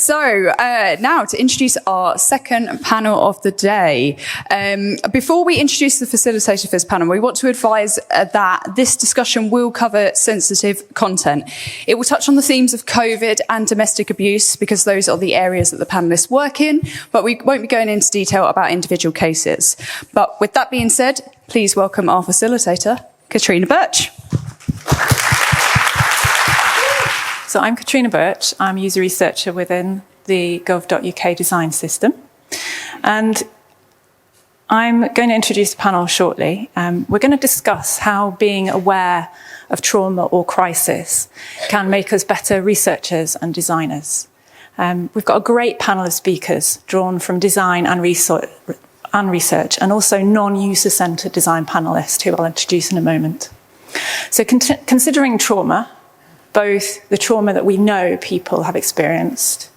Now to introduce our second panel of the day. Before we introduce the facilitator for this panel, we want to advise that this discussion will cover sensitive content. It will touch on the themes of COVID and domestic abuse because those are the areas that the panellists work in, but we won't be going into detail about individual cases. But with that being said, please welcome our facilitator, Katrina Birch. So I'm Katrina Birch. I'm a user researcher within the GOV.UK design system. And I'm going to introduce the panel shortly. We're going to discuss how being aware of trauma or crisis can make us better researchers and designers. We've got a great panel of speakers drawn from design and research, and also non-user-centred design panellists who I'll introduce in a moment. So considering trauma, both the trauma that we know people have experienced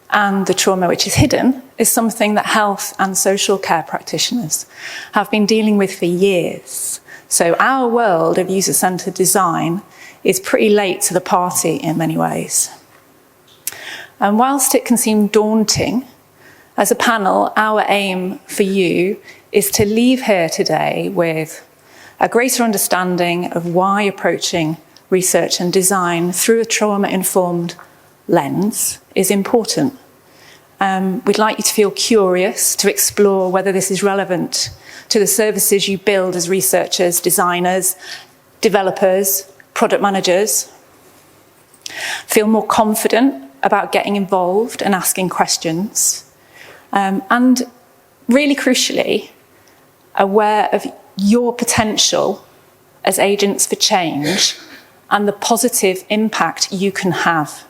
and the trauma which is hidden is something that health and social care practitioners have been dealing with for years. So our world of user-centred design is pretty late to the party in many ways. And whilst it can seem daunting, as a panel, our aim for you is to leave here today with a greater understanding of why approaching research and design through a trauma-informed lens is important. We'd like you to feel curious, to explore whether this is relevant to the services you build as researchers, designers, developers, product managers. Feel more confident about getting involved and asking questions. And really crucially, aware of your potential as agents for change and the positive impact you can have.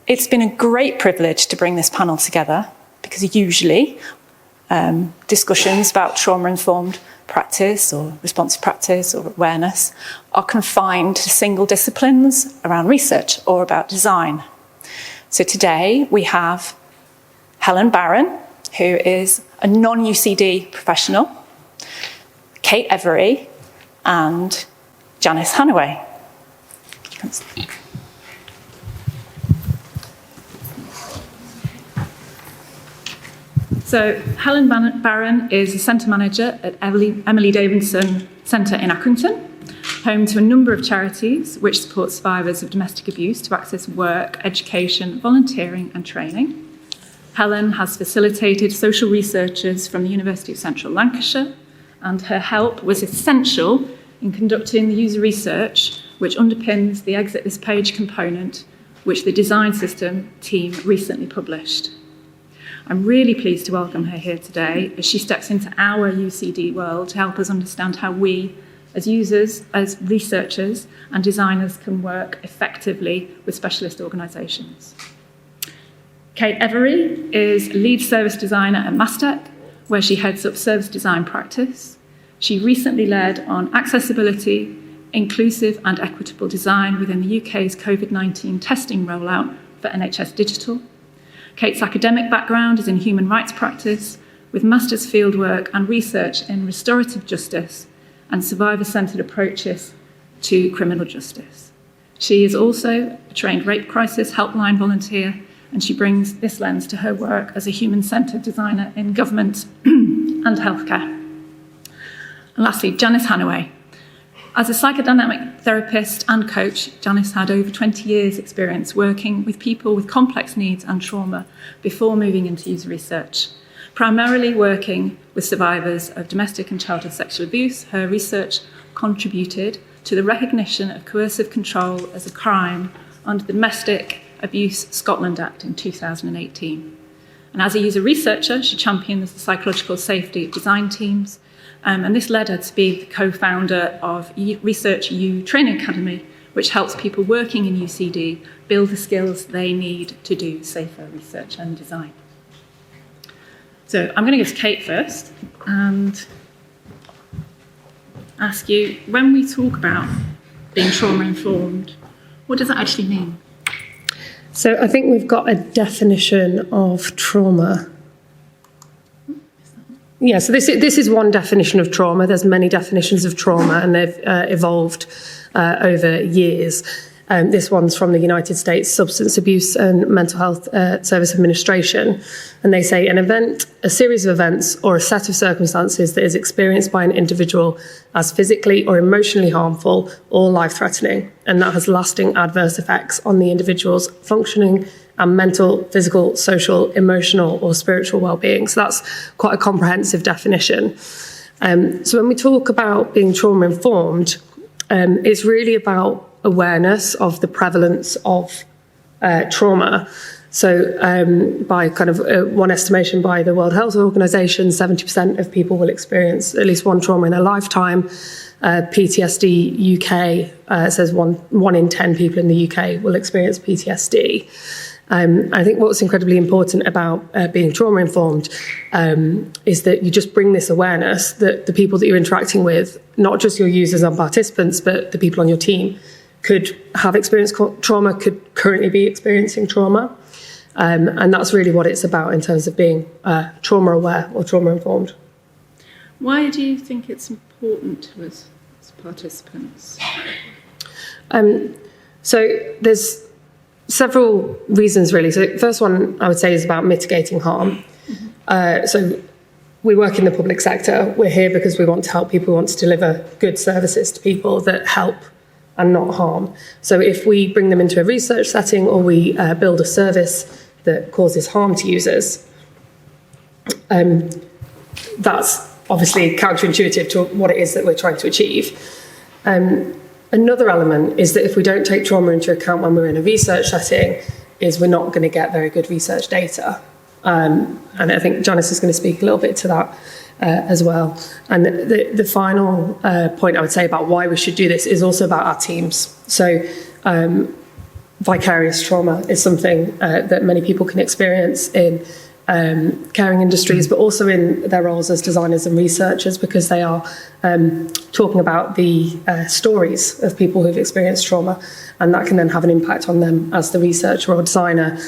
It's been a great privilege to bring this panel together because usually discussions about trauma-informed practice or responsive practice or awareness are confined to single disciplines around research or about design. So today we have Helen Barron, who is a non-UCD professional, Kate Every, and Janice Hanaway. So Helen Barron is a centre manager at Emily Davidson Centre in Accrington, home to a number of charities which support survivors of domestic abuse to access work, education, volunteering and training. Helen has facilitated social researchers from the University of Central Lancashire, and her help was essential in conducting the user research which underpins the Exit This Page component which the design system team recently published. I'm really pleased to welcome her here today as she steps into our UCD world to help us understand how we, as users, as researchers and designers, can work effectively with specialist organisations. Kate Every is lead service designer at Mastec, where she heads up service design practice. She recently led on accessibility, inclusive and equitable design within the UK's COVID-19 testing rollout for NHS Digital. Kate's academic background is in human rights practice, with master's fieldwork and research in restorative justice and survivor-centred approaches to criminal justice. She is also a trained rape crisis helpline volunteer, and she brings this lens to her work as a human-centred designer in government and healthcare. And lastly, Janice Hanaway. As a psychodynamic therapist and coach, Janice had over 20 years' experience working with people with complex needs and trauma before moving into user research. Primarily working with survivors of domestic and childhood sexual abuse, her research contributed to the recognition of coercive control as a crime under the Domestic Abuse Scotland Act in 2018. And as a user researcher, she championed the psychological safety of design teams, and this led her to be the co-founder of Research U Training Academy, which helps people working in UCD build the skills they need to do safer research and design. So I'm going to go to Kate first and ask you, when we talk about being trauma-informed, what does that actually mean? So I think we've got a definition of trauma. Yeah, so this is one definition of trauma. There's many definitions of trauma, and they've evolved over years. This one's from the United States Substance Abuse and Mental Health Service Administration. And they say an event, a series of events, or a set of circumstances that is experienced by an individual as physically or emotionally harmful or life-threatening, and that has lasting adverse effects on the individual's functioning and mental, physical, social, emotional, or spiritual well-being. So that's quite a comprehensive definition. So when we talk about being trauma-informed, it's really about awareness of the prevalence of trauma. So by kind of one estimation by the World Health Organization, 70% of people will experience at least one trauma in their lifetime. PTSD UK says one in 10 people in the UK will experience PTSD. I think what's incredibly important about being trauma-informed is that you just bring this awareness that the people that you're interacting with, not just your users and participants, but the people on your team, could have experienced trauma, could currently be experiencing trauma. And that's really what it's about in terms of being trauma-aware or trauma-informed. Why do you think it's important to us as participants? So there's several reasons, really. So the first one I would say is about mitigating harm. So we work in the public sector. We're here because we want to help people, we want to deliver good services to people that help and not harm. So if we bring them into a research setting or we build a service that causes harm to users, that's obviously counterintuitive to what it is that we're trying to achieve. Another element is that if we don't take trauma into account when we're in a research setting, is we're not going to get very good research data. And I think Janice is going to speak a little bit to that as well. And the final point I would say about why we should do this is also about our teams. So vicarious trauma is something that many people can experience in caring industries, but also in their roles as designers and researchers, because they are talking about the stories of people who've experienced trauma, and that can then have an impact on them as the researcher or designer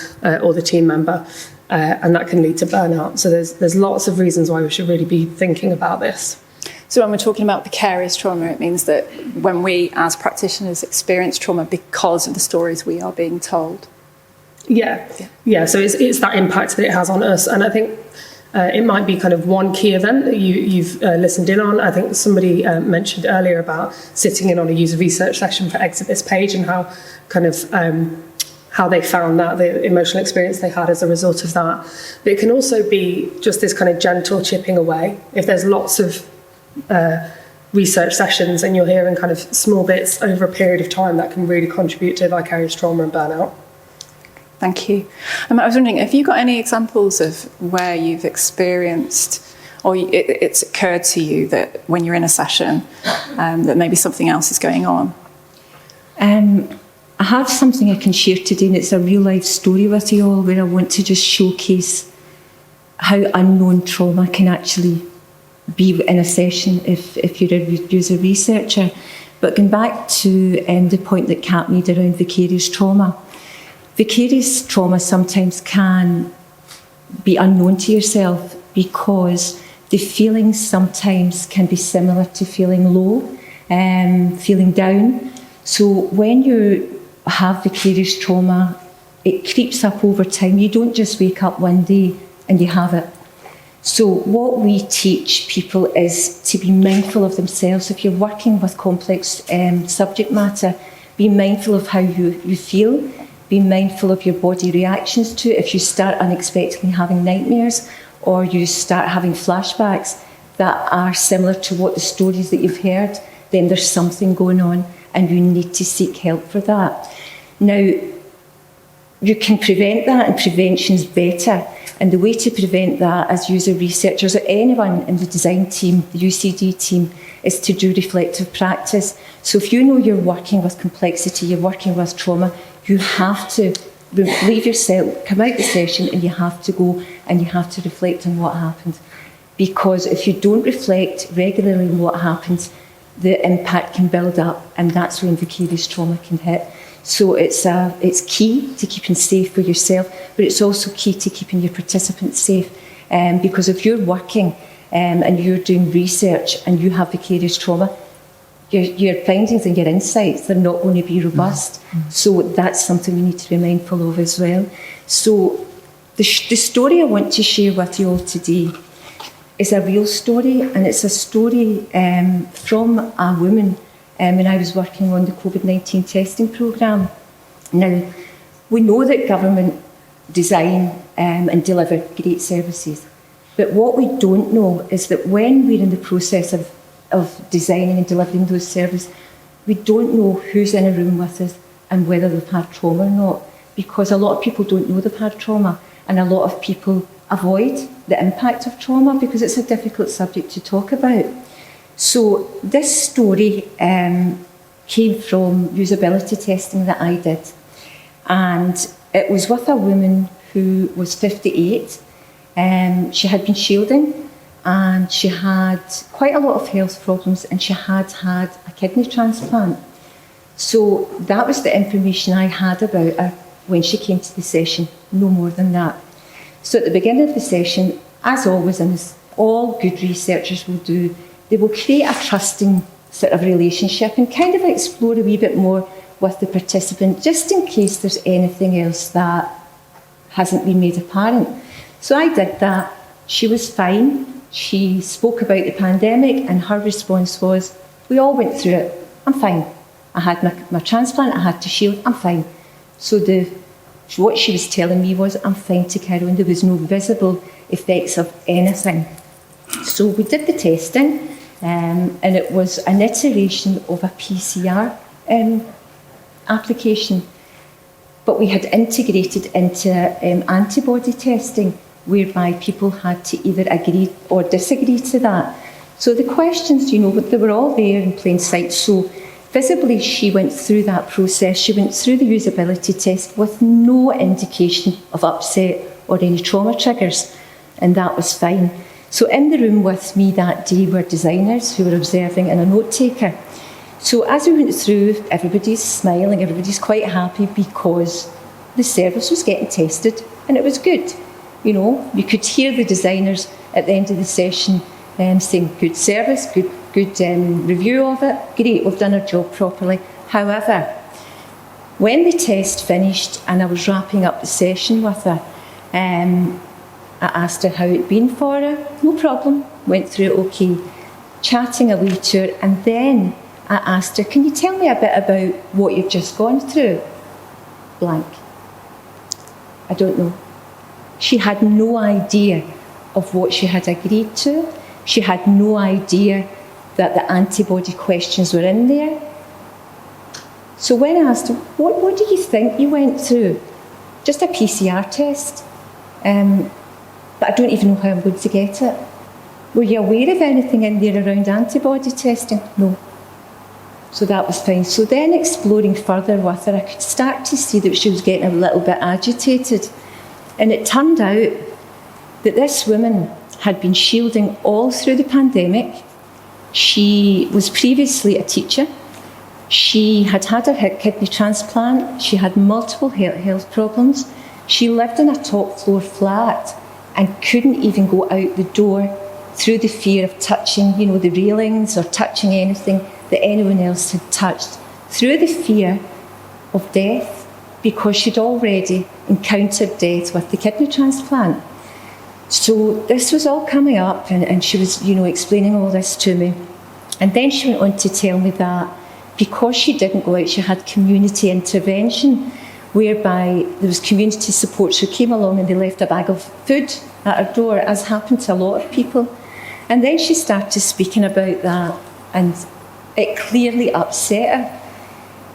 or the team member, and that can lead to burnout. So there's lots of reasons why we should really be thinking about this. So when we're talking about vicarious trauma, it means that when we as practitioners experience trauma because of the stories we are being told. Yeah. So it's that impact that it has on us, and I think it might be kind of one key event that you've listened in on. I think somebody mentioned earlier about sitting in on a user research session for Exit This Page and how kind of how they found that, the emotional experience they had as a result of that. But it can also be just this kind of gentle chipping away. If there's lots of research sessions and you're hearing kind of small bits over a period of time, that can really contribute to vicarious trauma and burnout. Thank you. I was wondering, have you got any examples of where you've experienced, or it's occurred to you that when you're in a session, that maybe something else is going on? I have something I can share today, and it's a real life story with you all, where I want to just showcase how unknown trauma can actually be in a session if you're a user researcher. But going back to the point that Kat made around vicarious trauma, vicarious trauma sometimes can be unknown to yourself because the feelings sometimes can be similar to feeling low, feeling down. So when you have vicarious trauma, it creeps up over time. You don't just wake up one day and you have it. So what we teach people is to be mindful of themselves. If you're working with complex subject matter, be mindful of how you feel. Be mindful of your body reactions to it. If you start unexpectedly having nightmares or you start having flashbacks that are similar to what the stories that you've heard, then there's something going on and you need to seek help for that. Now, you can prevent that, and prevention's better. And the way to prevent that as user researchers or anyone in the design team, the UCD team, is to do reflective practice. So if you know you're working with complexity, you're working with trauma, you have to leave yourself, come out the session, and you have to go and you have to reflect on what happened. Because if you don't reflect regularly on what happens, the impact can build up, and that's when vicarious trauma can hit. So it's key to keeping safe for yourself, but it's also key to keeping your participants safe. Because if you're working and you're doing research and you have vicarious trauma, your findings and your insights, they're not going to be robust. So that's something we need to be mindful of as well. So the story I want to share with you all today is a real story, and it's a story from a woman when I was working on the COVID-19 testing programme. Now, we know that government design and deliver great services, but what we don't know is that when we're in the process of designing and delivering those services, we don't know who's in a room with us and whether they've had trauma or not, because a lot of people don't know they've had trauma, and a lot of people avoid the impact of trauma because it's a difficult subject to talk about. So this story came from usability testing that I did, and it was with a woman who was 58. She had been shielding, and she had quite a lot of health problems, and she had had a kidney transplant. So that was the information I had about her when she came to the session, no more than that. So at the beginning of the session, as always, and as all good researchers will do, they will create a trusting sort of relationship and kind of explore a wee bit more with the participant, just in case there's anything else that hasn't been made apparent. So I did that. She was fine. She spoke about the pandemic, and her response was, we all went through it. I'm fine. I had my transplant, I had to shield, I'm fine. So what she was telling me was, I'm fine to carry on. There was no visible effects of anything. So we did the testing, and it was an iteration of a PCR application. But we had integrated into antibody testing, whereby people had to either agree or disagree to that. So the questions, they were all there in plain sight. So visibly, she went through that process. She went through the usability test with no indication of upset or any trauma triggers, and that was fine. So in the room with me that day were designers who were observing and a note taker. So as we went through, everybody's smiling, everybody's quite happy because the service was getting tested and it was good. You could hear the designers at the end of the session saying, good service, good review of it, great, we've done our job properly. However, when the test finished and I was wrapping up the session with her, I asked her how it'd been for her. No problem, went through it okay, chatting away to her, and then I asked her, can you tell me a bit about what you've just gone through? Blank. I don't know. She had no idea of what she had agreed to. She had no idea that the antibody questions were in there. So when I asked her, what do you think you went through? Just a PCR test. But I don't even know how I'm going to get it. Were you aware of anything in there around antibody testing? No. So that was fine. So then exploring further with her, I could start to see that she was getting a little bit agitated. And it turned out that this woman had been shielding all through the pandemic. She was previously a teacher. She had had her kidney transplant. She had multiple health problems. She lived in a top floor flat and couldn't even go out the door through the fear of touching, the railings or touching anything that anyone else had touched, through the fear of death, because she'd already encountered death with the kidney transplant. So this was all coming up, and she was, explaining all this to me. And then she went on to tell me that because she didn't go out, she had community intervention, whereby there was community support who came along and they left a bag of food at her door, as happened to a lot of people. And then she started speaking about that, and it clearly upset her.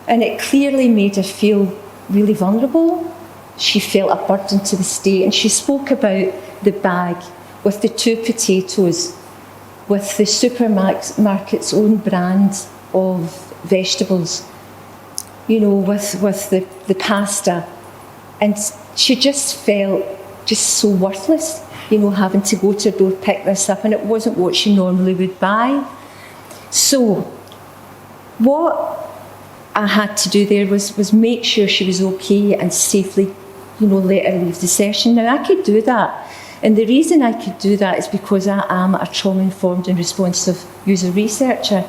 And it clearly made her feel really vulnerable. She felt a burden to the state, and she spoke about the bag with the 2 potatoes, with the supermarket's own brand of vegetables, with the pasta. And she just felt just so worthless, having to go to her door, pick this up, and it wasn't what she normally would buy. So what I had to do there was make sure she was okay and safely, let her leave the session. Now, I could do that. And the reason I could do that is because I am a trauma-informed and responsive user researcher.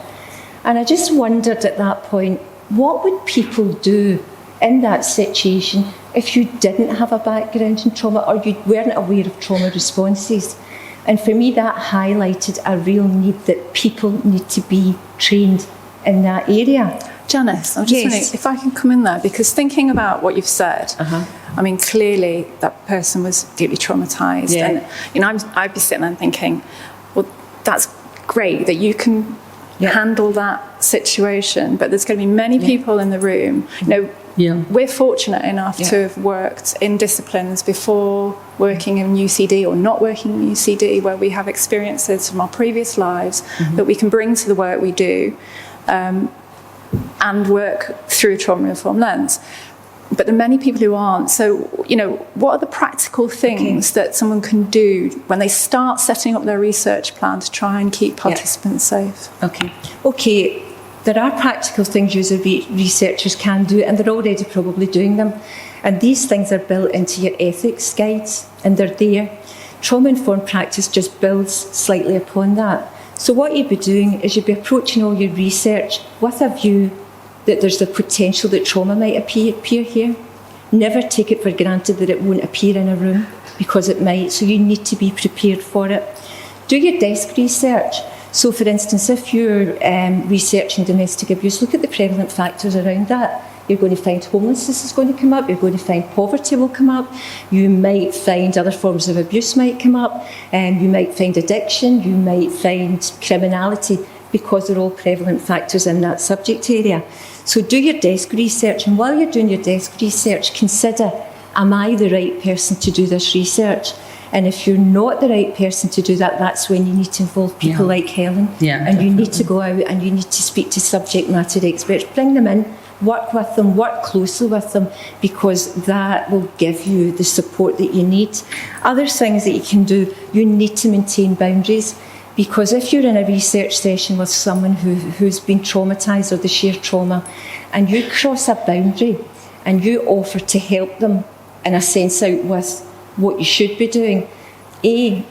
And I just wondered at that point, what would people do in that situation if you didn't have a background in trauma or you weren't aware of trauma responses? And for me, that highlighted a real need that people need to be trained in that area. Janice, I'm just wondering if I can come in there, because thinking about what you've said, I mean, clearly that person was deeply traumatised. Yeah. And, you know, I'd be sitting there thinking, well, that's great that you can handle that situation, but there's going to be many people in the room. You know, we're fortunate enough to have worked in disciplines before working in UCD or not working in UCD, where we have experiences from our previous lives that we can bring to the work we do, and work through a trauma informed lens. But there are many people who aren't. So, you know, what are the practical things that someone can do when they start setting up their research plan to try and keep participants safe? Okay, there are practical things user researchers can do, and they're already probably doing them. And these things are built into your ethics guides, and they're there. Trauma-informed practice just builds slightly upon that. So what you'd be doing is you'd be approaching all your research with a view that there's the potential that trauma might appear here. Never take it for granted that it won't appear in a room, because it might, so you need to be prepared for it. Do your desk research. So for instance, if you're researching domestic abuse, look at the prevalent factors around that. You're going to find homelessness is going to come up, you're going to find poverty will come up, you might find other forms of abuse might come up, and you might find addiction, you might find criminality, because they're all prevalent factors in that subject area. So do your desk research, and while you're doing your desk research, consider, am I the right person to do this research? And if you're not the right person to do that, that's when you need to involve people like Helen. And you need to go out and you need to speak to subject matter experts, bring them in, work with them, work closely with them, because that will give you the support that you need. Other things that you can do, you need to maintain boundaries. Because if you're in a research session with someone who's been traumatised or the shared trauma, and you cross a boundary and you offer to help them in a sense out with what you should be doing, you're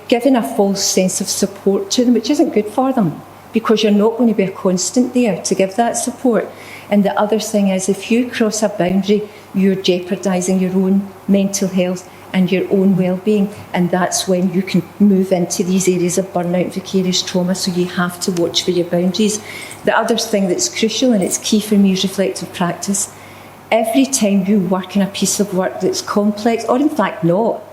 giving a false sense of support to them, which isn't good for them, because you're not going to be a constant there to give that support. And the other thing is, if you cross a boundary, you're jeopardising your own mental health and your own well-being, and that's when you can move into these areas of burnout and vicarious trauma, so you have to watch for your boundaries. The other thing that's crucial, and it's key for me, is reflective practice. Every time you work in a piece of work that's complex, or in fact not,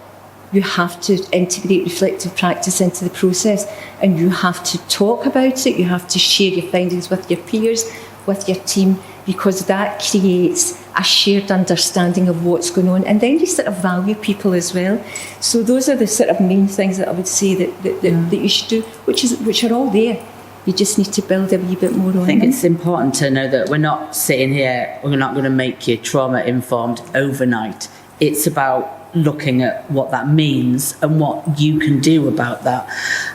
you have to integrate reflective practice into the process, and you have to talk about it, you have to share your findings with your peers, with your team, because that creates a shared understanding of what's going on, and then you sort of value people as well. So those are the sort of main things that I would say that you should do, which are all there. You just need to build a wee bit more on them. I think it's important to know that we're not sitting here, we're not going to make you trauma-informed overnight. It's about looking at what that means and what you can do about that.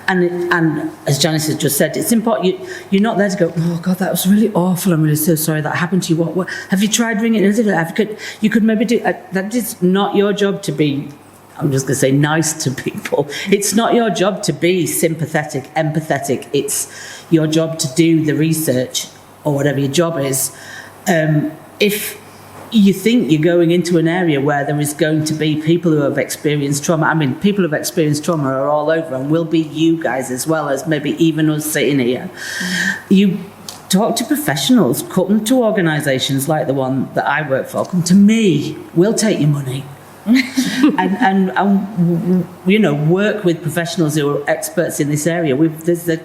And as Janice has just said, it's important. You're not there to go, oh God, that was really awful. I'm really so sorry that happened to you. What have you tried ringing? You could maybe do that. Is not your job to be, I'm just going to say, nice to people. It's not your job to be sympathetic, empathetic. It's your job to do the research, or whatever your job is. If you think you're going into an area where there is going to be people who have experienced trauma. I mean, people who have experienced trauma are all over, and will be you guys as well as maybe even us sitting here. You talk to professionals, come to organisations like the one that I work for, come to me, we'll take your money. and you know, work with professionals who are experts in this area. There's a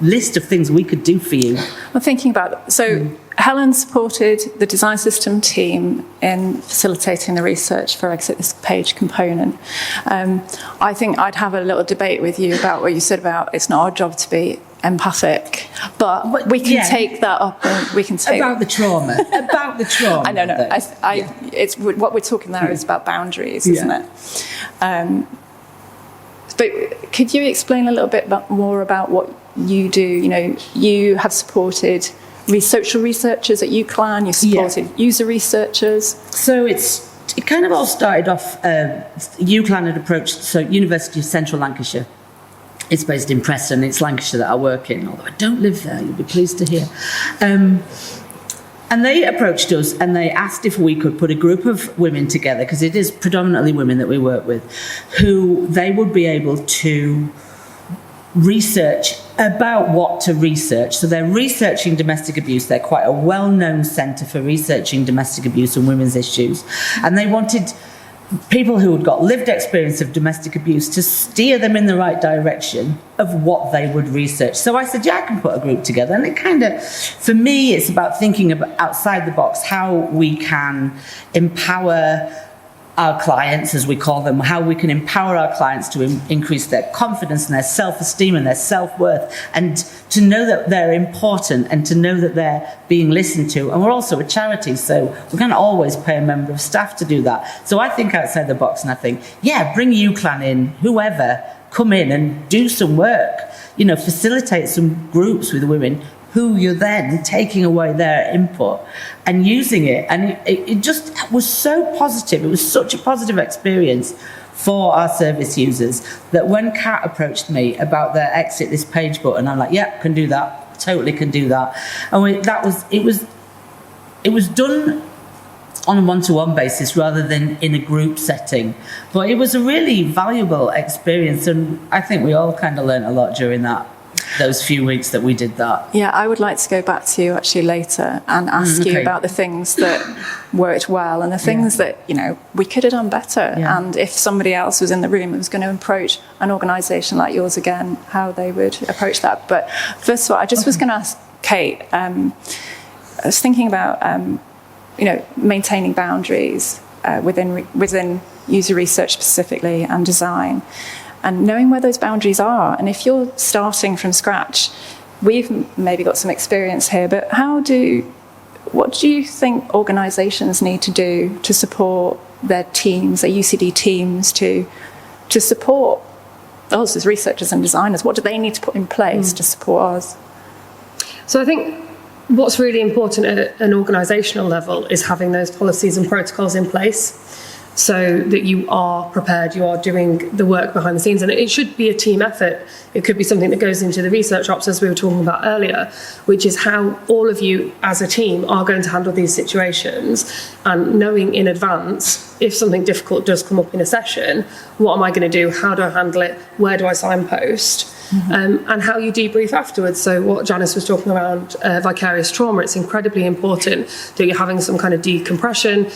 list of things we could do for you. I'm thinking about it. So Helen supported the design system team in facilitating the research for Exit This Page component. I think I'd have a little debate with you about what you said about it's not our job to be empathic, but we can take that up, and we can take about the trauma. About the trauma. I know. It's what we're talking there is about boundaries, isn't it? But could you explain a little bit more about what you do? You know, you have supported social researchers at UCLan, you supported user researchers. So it kind of all started off, UCLan had approached, so University of Central Lancashire It's based in Preston. It's Lancashire that I work in, although I don't live there, you'll be pleased to hear. And they approached us and they asked if we could put a group of women together, because it is predominantly women that we work with, who they would be able to research about what to research. So they're researching domestic abuse. They're quite a well-known centre for researching domestic abuse and women's issues. And they wanted people who had got lived experience of domestic abuse to steer them in the right direction of what they would research. So I said, yeah, I can put a group together. And it kind of, for me, it's about thinking about outside the box, how we can empower our clients, as we call them, how we can empower our clients to increase their confidence and their self-esteem and their self-worth, and to know that they're important and to know that they're being listened to. And we're also a charity, so we can't always pay a member of staff to do that. So I think outside the box, and I think, yeah, bring UCLAN in, whoever, come in and do some work, you know, facilitate some groups with women who you're then taking away their input and using it. And it just was so positive. It was such a positive experience for our service users that when Kat approached me about their exit this page button, I'm like, yeah, can do that. Totally can do that. And it was done on a one-to-one basis rather than in a group setting. But it was a really valuable experience, and I think we all kind of learned a lot during those few weeks that we did that. Yeah, I would like to go back to you actually later and ask you about the things that worked well and the things that, you know, we could have done better. Yeah. And if somebody else was in the room and was going to approach an organisation like yours again, how they would approach that. But first of all, I just was going to ask Kate, I was thinking about, you know, maintaining boundaries within user research specifically and design, and knowing where those boundaries are. And if you're starting from scratch, we've maybe got some experience here, but what do you think organisations need to do to support their teams, their UCD teams, to support us as researchers and designers? What do they need to put in place to support us? So I think what's really important at an organisational level is having those policies and protocols in place, so that you are prepared, you are doing the work behind the scenes. And it should be a team effort. It could be something that goes into the research ops, as we were talking about earlier, which is how all of you as a team are going to handle these situations, and knowing in advance, if something difficult does come up in a session, what am I going to do? How do I handle it? Where do I signpost? And how you debrief afterwards. So what Janice was talking around vicarious trauma, it's incredibly important that you're having some kind of decompression,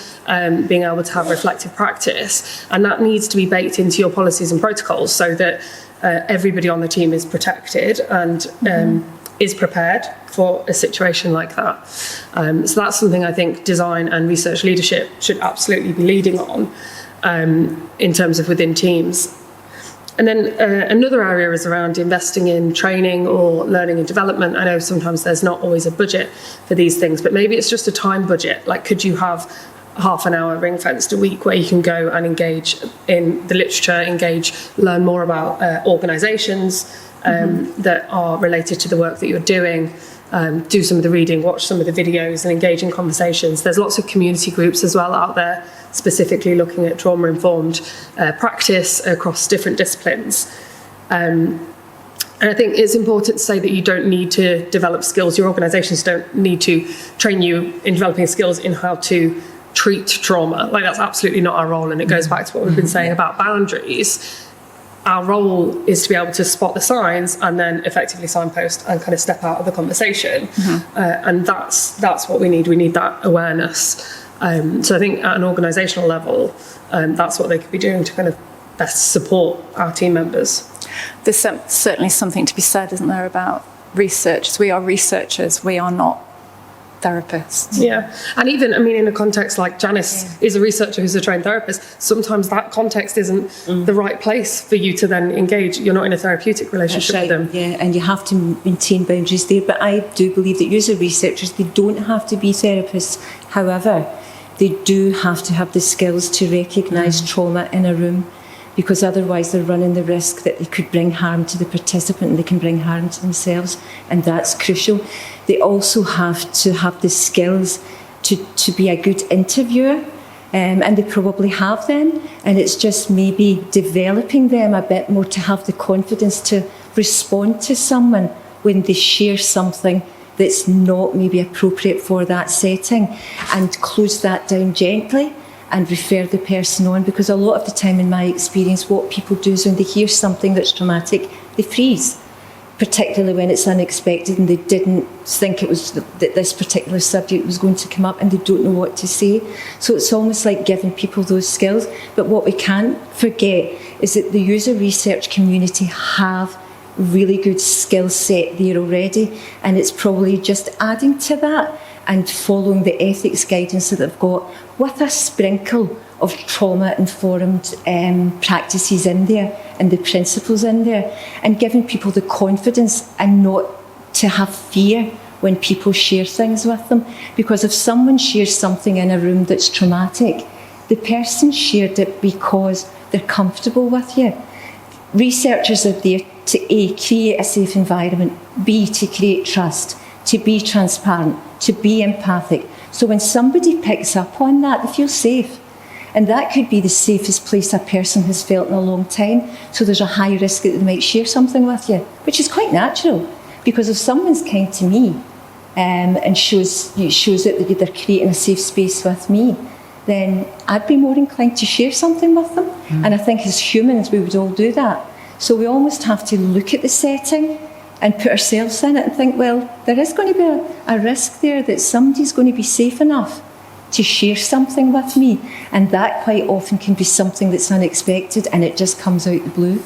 being able to have reflective practice, and that needs to be baked into your policies and protocols so that everybody on the team is protected and is prepared for a situation like that. So that's something I think design and research leadership should absolutely be leading on in terms of within teams. And then another area is around investing in training or learning and development. I know sometimes there's not always a budget for these things, but maybe it's just a time budget. Like, could you have half an hour ring-fenced a week where you can go and engage in the literature, learn more about organisations that are related to the work that you're doing, do some of the reading, watch some of the videos and engage in conversations. There's lots of community groups as well out there, specifically looking at trauma-informed practice across different disciplines. And I think it's important to say that you don't need to develop skills. Your organisations don't need to train you in developing skills in how to treat trauma. Like, that's absolutely not our role, and it goes back to what we've been saying about boundaries. Our role is to be able to spot the signs and then effectively signpost and kind of step out of the conversation. And that's what we need. We need that awareness. So I think at an organisational level, that's what they could be doing to kind of best support our team members. There's certainly something to be said, isn't there, about researchers. We are researchers. We are not therapists. Yeah. And even, I mean, in a context like Janice is a researcher who's a trained therapist, sometimes that context isn't the right place for you to then engage. You're not in a therapeutic relationship with them. Yeah, and you have to maintain boundaries there. But I do believe that user researchers, they don't have to be therapists. However, they do have to have the skills to recognise trauma in a room, because otherwise they're running the risk that they could bring harm to the participant and they can bring harm to themselves, and that's crucial. They also have to have the skills to be a good interviewer, and they probably have them, and it's just maybe developing them a bit more to have the confidence to respond to someone when they share something that's not maybe appropriate for that setting, and close that down gently and refer the person on. Because a lot of the time, in my experience, what people do is when they hear something that's traumatic, they freeze, particularly when it's unexpected and they didn't think it was that this particular subject was going to come up, and they don't know what to say. So it's almost like giving people those skills. But what we can't forget is that the user research community have really good skill set there already, and it's probably just adding to that and following the ethics guidance that they've got, with a sprinkle of trauma-informed practices in there and the principles in there, and giving people the confidence and not to have fear when people share things with them. Because if someone shares something in a room that's traumatic, the person shared it because they're comfortable with you. Researchers are there to A, create a safe environment, B, to create trust, to be transparent, to be empathic. So when somebody picks up on that, they feel safe. And that could be the safest place a person has felt in a long time. So there's a high risk that they might share something with you, which is quite natural. Because if someone's kind to me and shows that they're creating a safe space with me, then I'd be more inclined to share something with them. And I think as humans, we would all do that. So we almost have to look at the setting and put ourselves in it and think, well, there is going to be a risk there that somebody's going to be safe enough to share something with me. And that quite often can be something that's unexpected, and it just comes out the blue.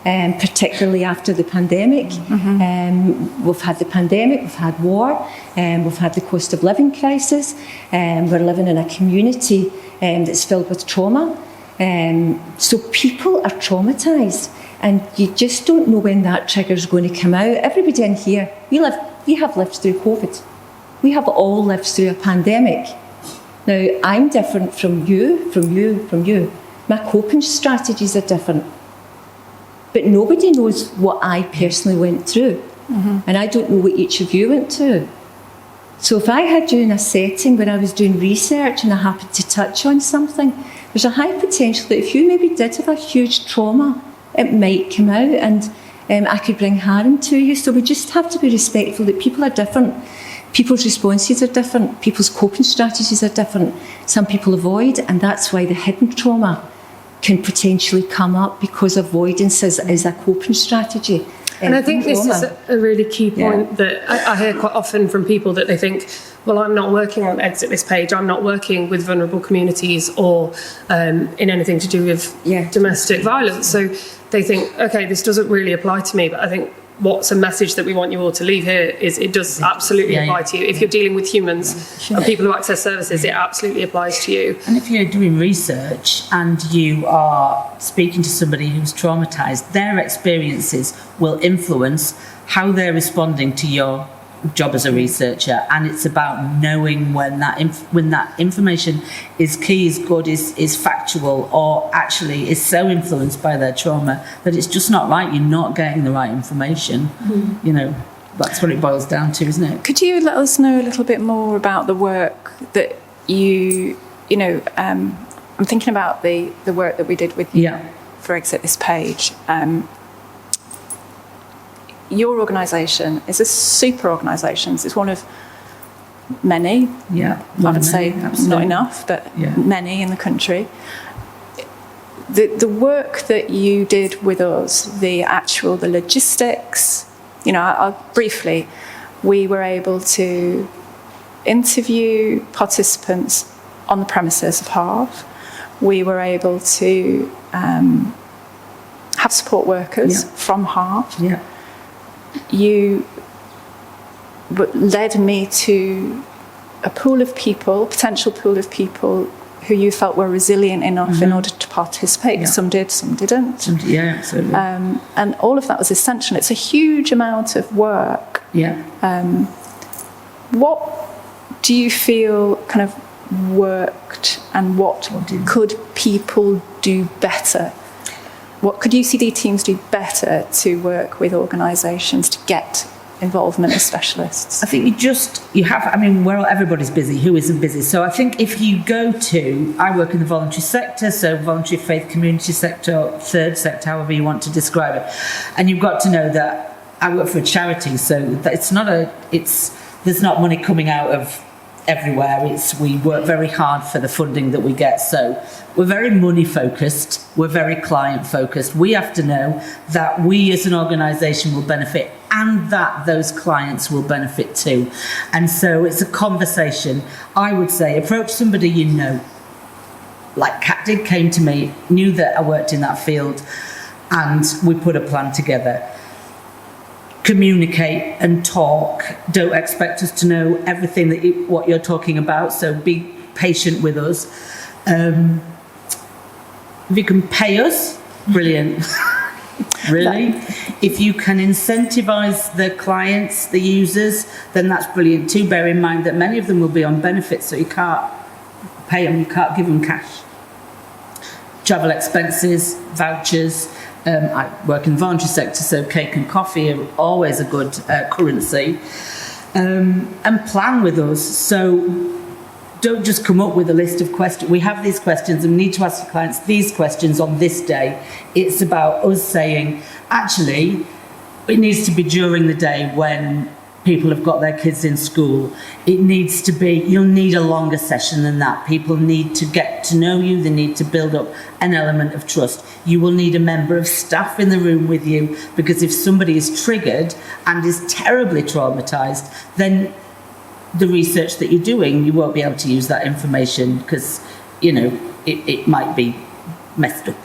Particularly after the pandemic. We've had the pandemic, we've had war, we've had the cost of living crisis, we're living in a community that's filled with trauma. So people are traumatised, and you just don't know when that trigger is going to come out. Everybody in here, we have lived through COVID. We have all lived through a pandemic. Now, I'm different from you. My coping strategies are different. But nobody knows what I personally went through. And I don't know what each of you went through. So if I had you in a setting where I was doing research and I happened to touch on something, there's a high potential that if you maybe did have a huge trauma, it might come out, and I could bring harm to you. So we just have to be respectful that people are different. People's responses are different. People's coping strategies are different. Some people avoid, and that's why the hidden trauma can potentially come up, because avoidance is a coping strategy. And I think this is a really key point that I hear quite often from people, that they think, well, I'm not working on Exit This Page, I'm not working with vulnerable communities or in anything to do with domestic violence. So they think, okay, this doesn't really apply to me. But I think what's a message that we want you all to leave here is it does absolutely apply to you. If you're dealing with humans and people who access services, it absolutely applies to you. And if you're doing research and you are speaking to somebody who's traumatised, their experiences will influence how they're responding to your job as a researcher. And it's about knowing when that information is key, is good, is factual, or actually is so influenced by their trauma that it's just not right. You're not getting the right information. You know, that's what it boils down to, isn't it? Could you let us know a little bit more about the work that I'm thinking about the work that we did with you for Exit This Page. Your organisation is a super organisation. It's one of many. I would say not enough, but many in the country. The work that you did with us, the logistics, briefly, we were able to interview participants on the premises of Harv. We were able to have support workers from Harv. You led me to a potential pool of people who you felt were resilient enough in order to participate. Some did, some didn't. Absolutely. And all of that was essential. It's a huge amount of work. What do you feel kind of worked, and what could people do better? What could UCD teams do better to work with organisations to get involvement as specialists? I think everybody's busy. Who isn't busy? So I think if you go to, I work in the voluntary sector, so voluntary faith community sector, third sector, however you want to describe it. And you've got to know that I work for a charity, so that there's not money coming out of everywhere. We work very hard for the funding that we get. So we're very money focused. We're very client focused. We have to know that we as an organisation will benefit and that those clients will benefit too. And so it's a conversation. I would say approach somebody you know. Like Kat did, came to me, knew that I worked in that field, and we put a plan together. Communicate and talk. Don't expect us to know everything what you're talking about, so be patient with us. If you can pay us, brilliant. Really. If you can incentivize the clients, the users, then that's brilliant too. Bear in mind that many of them will be on benefits, so you can't pay them, you can't give them cash. Travel expenses, vouchers. I work in the voluntary sector, so cake and coffee are always a good currency. And plan with us. So don't just come up with a list of questions. We have these questions and we need to ask the clients these questions on this day. It's about us saying, actually, it needs to be during the day when people have got their kids in school. It needs to be, you'll need a longer session than that. People need to get to know you. They need to build up an element of trust. You will need a member of staff in the room with you, because if somebody is triggered and is terribly traumatised, then the research that you're doing, you won't be able to use that information because, it might be messed up.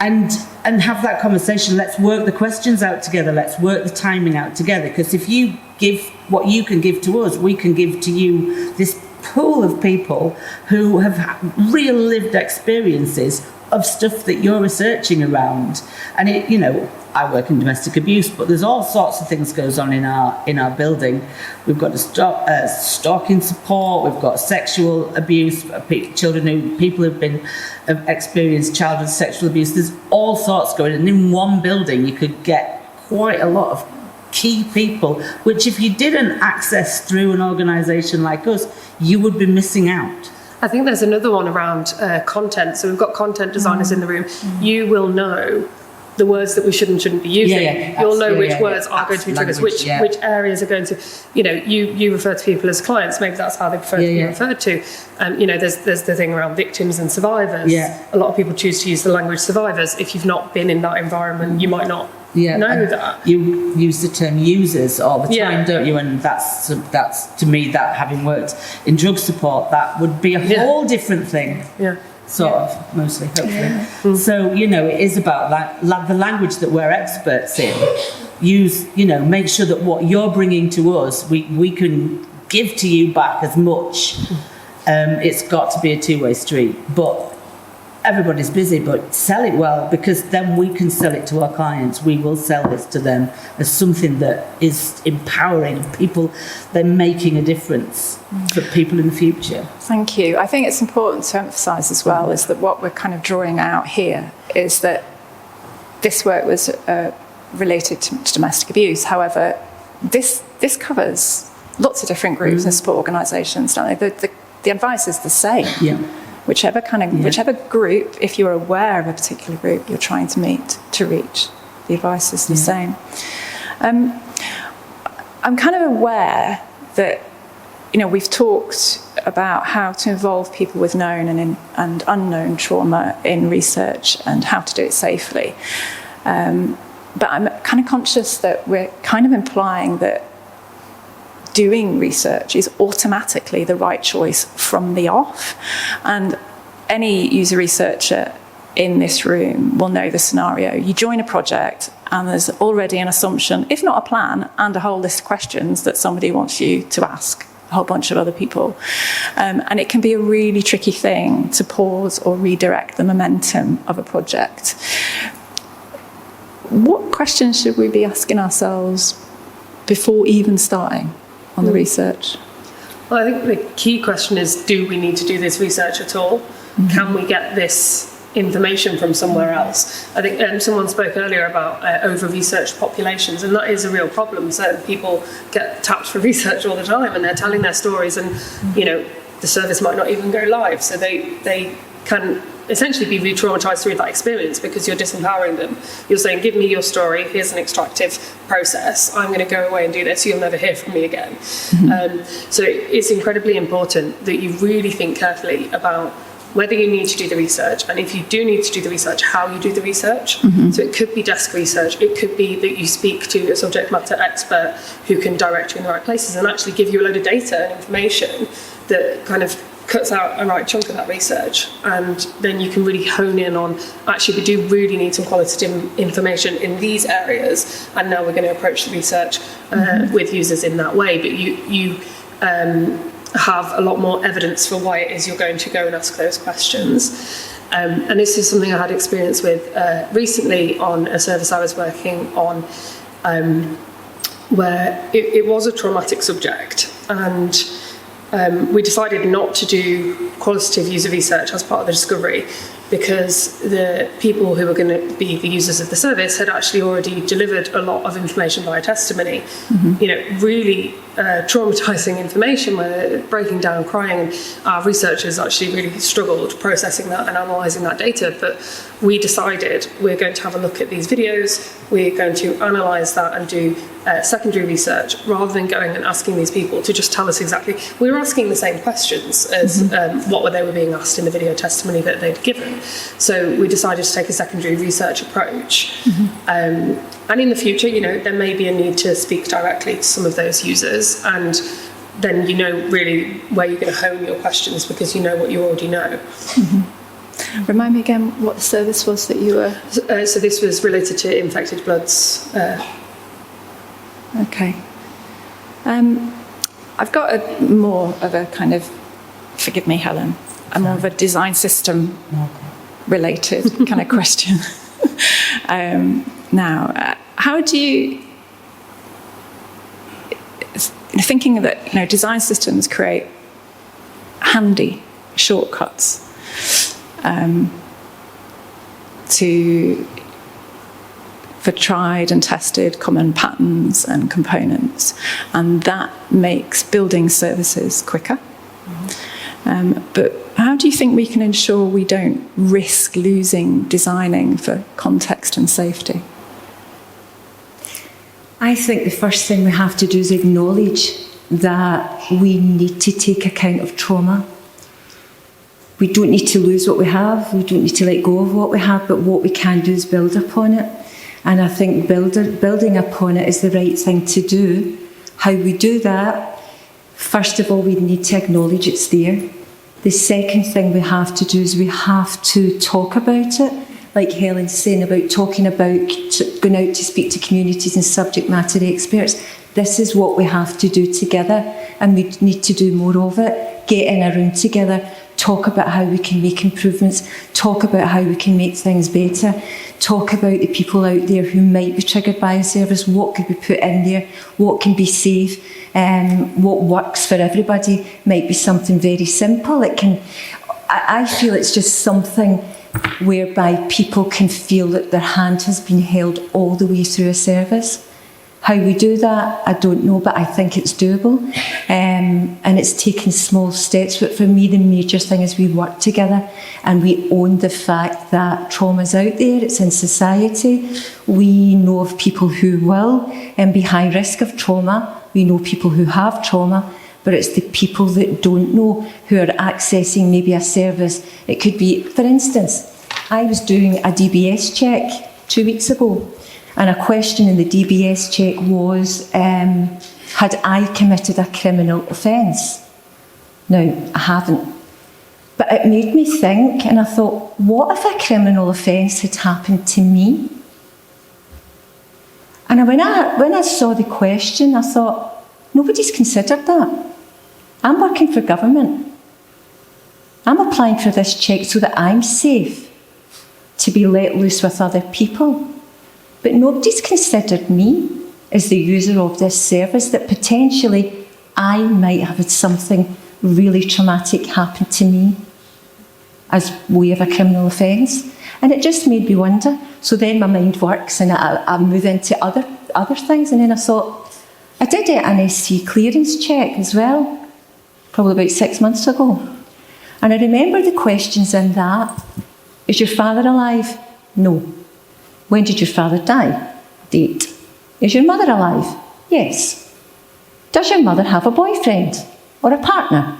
And have that conversation. Let's work the questions out together. Let's work the timing out together. Because if you give what you can give to us, we can give to you this pool of people who have real lived experiences of stuff that you're researching around. And I work in domestic abuse, but there's all sorts of things goes on in our building. We've got stalking support. We've got sexual abuse, people have experienced childhood sexual abuse. There's all sorts going on. And in one building, you could get quite a lot of key people, which if you didn't access through an organisation like us, you would be missing out. I think there's another one around content. So we've got content designers in the room. You will know the words that we should and shouldn't be using. You'll know which words are going to be triggers, which areas are going to, you refer to people as clients, maybe that's how they prefer to be referred to. There's the thing around victims and survivors. A lot of people choose to use the language survivors. If you've not been in that environment, you might not know that. You use the term users all the time, don't you? And that's to me, that having worked in drug support, that would be a whole different thing. Sort of, mostly, hopefully. So, it is about that, the language that we're experts in. Make sure that what you're bringing to us, we can give to you back as much. It's got to be a two-way street. But everybody's busy, but sell it well, because then we can sell it to our clients. We will sell this to them as something that is empowering people. They're making a difference for people in the future. Thank you. I think it's important to emphasise as well is that what we're kind of drawing out here is that this work was related to domestic abuse. However, this covers lots of different groups and support organisations, don't they? The advice is the same. Whichever group, if you're aware of a particular group you're trying to reach, the advice is the same. I'm kind of aware that, we've talked about how to involve people with known and unknown trauma in research and how to do it safely. But I'm kind of conscious that we're kind of implying that doing research is automatically the right choice from the off. And any user researcher in this room will know the scenario. You join a project and there's already an assumption, if not a plan, and a whole list of questions that somebody wants you to ask a whole bunch of other people. And it can be a really tricky thing to pause or redirect the momentum of a project. What questions should we be asking ourselves before even starting on the research? Well, I think the key question is, do we need to do this research at all? Can we get this information from somewhere else. I think someone spoke earlier about over-researched populations, and that is a real problem. Certain people get tapped for research all the time, and they're telling their stories, and the service might not even go live, so they can essentially be re-traumatized through that experience because you're disempowering them. You're saying, give me your story, here's an extractive process, I'm going to go away and do this, you'll never hear from me again. So it's incredibly important that you really think carefully about whether you need to do the research, and if you do need to do the research, how you do the research. So it could be desk research, it could be that you speak to a subject matter expert who can direct you in the right places and actually give you a load of data and information that kind of cuts out a right chunk of that research, and then you can really hone in on, actually we do really need some qualitative information in these areas, and now we're going to approach the research with users in that way. But you have a lot more evidence for why it is you're going to go and ask those questions. And this is something I had experience with recently on a service I was working on, where it was a traumatic subject, and we decided not to do qualitative user research as part of the discovery because the people who were going to be the users of the service had actually already delivered a lot of information via testimony, really traumatizing information where they're breaking down, crying, and our researchers actually really struggled processing that and analysing that data. But we decided we're going to have a look at these videos, we're going to analyse that and do secondary research rather than going and asking these people to just tell us exactly. We were asking the same questions as what they were being asked in the video testimony that they'd given. So we decided to take a secondary research approach. And in the future, there may be a need to speak directly to some of those users, and then really where you're going to hone your questions because you know what you already know. Remind me again what the service was that you were... So this was related to infected bloods. Okay. I've got more of a kind of, forgive me, Helen, more of a design system related kind of question. Now, how do you, thinking that design systems create handy shortcuts for tried and tested common patterns and components, and that makes building services quicker. But how do you think we can ensure we don't risk losing designing for context and safety? I think the first thing we have to do is acknowledge that we need to take account of trauma. We don't need to lose what we have, we don't need to let go of what we have, but what we can do is build upon it. And I think building upon it is the right thing to do. How we do that, first of all, we need to acknowledge it's there. The second thing we have to do is we have to talk about it, like Helen's saying about talking about going out to speak to communities and subject matter experts. This is what we have to do together, and we need to do more of it. Get in a room together, talk about how we can make improvements, talk about how we can make things better, talk about the people out there who might be triggered by a service, what could be put in there, what can be safe, what works for everybody. Might be something very simple. I feel it's just something whereby people can feel that their hand has been held all the way through a service. How we do that, I don't know, but I think it's doable. And it's taken small steps. But for me, the major thing is we work together and we own the fact that trauma's out there, it's in society. We know of people who will be high risk of trauma. We know people who have trauma, but it's the people that don't know who are accessing maybe a service. It could be, for instance, I was doing a DBS check 2 weeks ago, and a question in the DBS check was, had I committed a criminal offence? Now, I haven't. But it made me think, and I thought, what if a criminal offence had happened to me? And when I saw the question, I thought, nobody's considered that. I'm working for government. I'm applying for this check so that I'm safe to be let loose with other people. But nobody's considered me as the user of this service, that potentially I might have had something really traumatic happen to me. as way of a criminal offence. And it just made me wonder. So then my mind works and I move into other things. And then I thought, I did an SC clearance check as well, probably about 6 months ago. And I remember the questions in that. Is your father alive? No. When did your father die? Date. Is your mother alive? Yes. Does your mother have a boyfriend or a partner?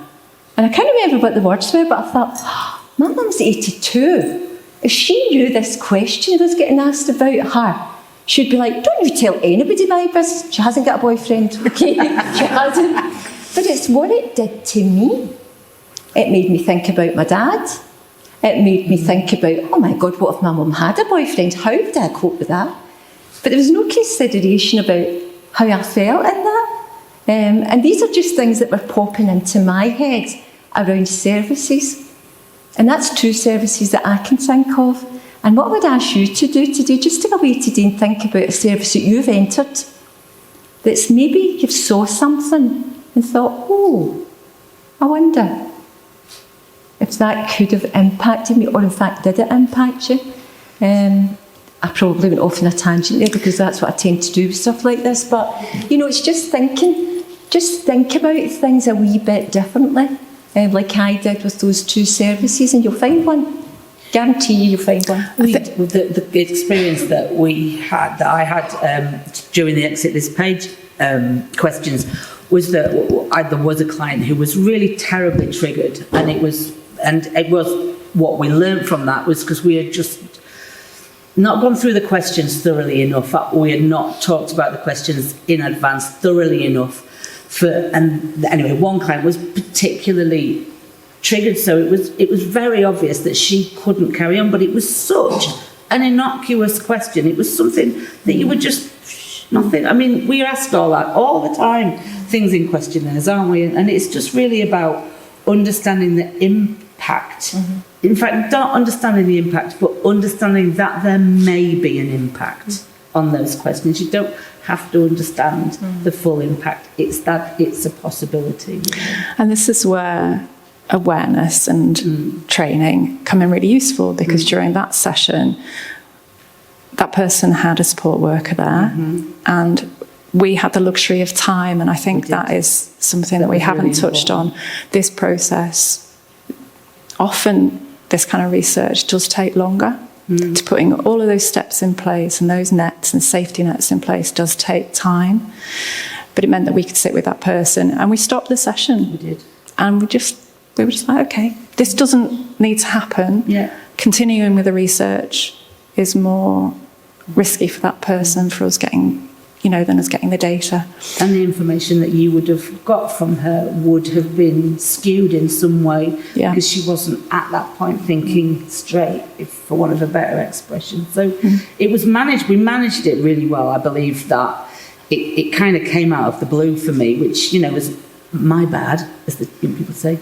And I can't remember what the words were, but I thought, my mum's 82. If she knew this question was getting asked about her, she'd be like, don't you tell anybody my business. She hasn't got a boyfriend, okay? She hasn't. But it's what it did to me. It made me think about my dad. It made me think about, oh my God, what if my mum had a boyfriend? How would I cope with that? But there was no consideration about how I felt in that. And these are just things that were popping into my head around services. And that's 2 services that I can think of. And what I would ask you to do today, just take a way today and think about a service that you've entered, that's maybe you've saw something and thought, oh, I wonder if that could have impacted me, or in fact, did it impact you? I probably went off on a tangent there because that's what I tend to do with stuff like this. But, you know, it's just thinking, just think about things a wee bit differently, like I did with those 2 services, and you'll find one. Guarantee you'll find one. The experience that I had during the Exit This Page questions was that there was a client who was really terribly triggered, and it was what we learned from that was because we had just not gone through the questions thoroughly enough. We had not talked about the questions in advance thoroughly enough. And anyway, one client was particularly triggered, so it was very obvious that she couldn't carry on. But it was such an innocuous question. It was something that you would just nothing. I mean, we're asked all that all the time, things in questionnaires, aren't we? And it's just really about understanding the impact. In fact, not understanding the impact, but understanding that there may be an impact on those questions. You don't have to understand the full impact. It's that it's a possibility. And this is where awareness and training come in really useful, because during that session, that person had a support worker there, and we had the luxury of time, and I think that is something that we haven't touched on. This process, often this kind of research does take longer. To putting all of those steps in place and those nets and safety nets in place does take time. But it meant that we could sit with that person, and we stopped the session. We did. And we were just like, okay, this doesn't need to happen. Yeah. Continuing with the research is more risky for that person, for us getting, than us getting the data. And the information that you would have got from her would have been skewed in some way, because she wasn't at that point thinking straight, for want of a better expression. So it was managed. We managed it really well. I believe that it kind of came out of the blue for me, which was my bad, as the young people say.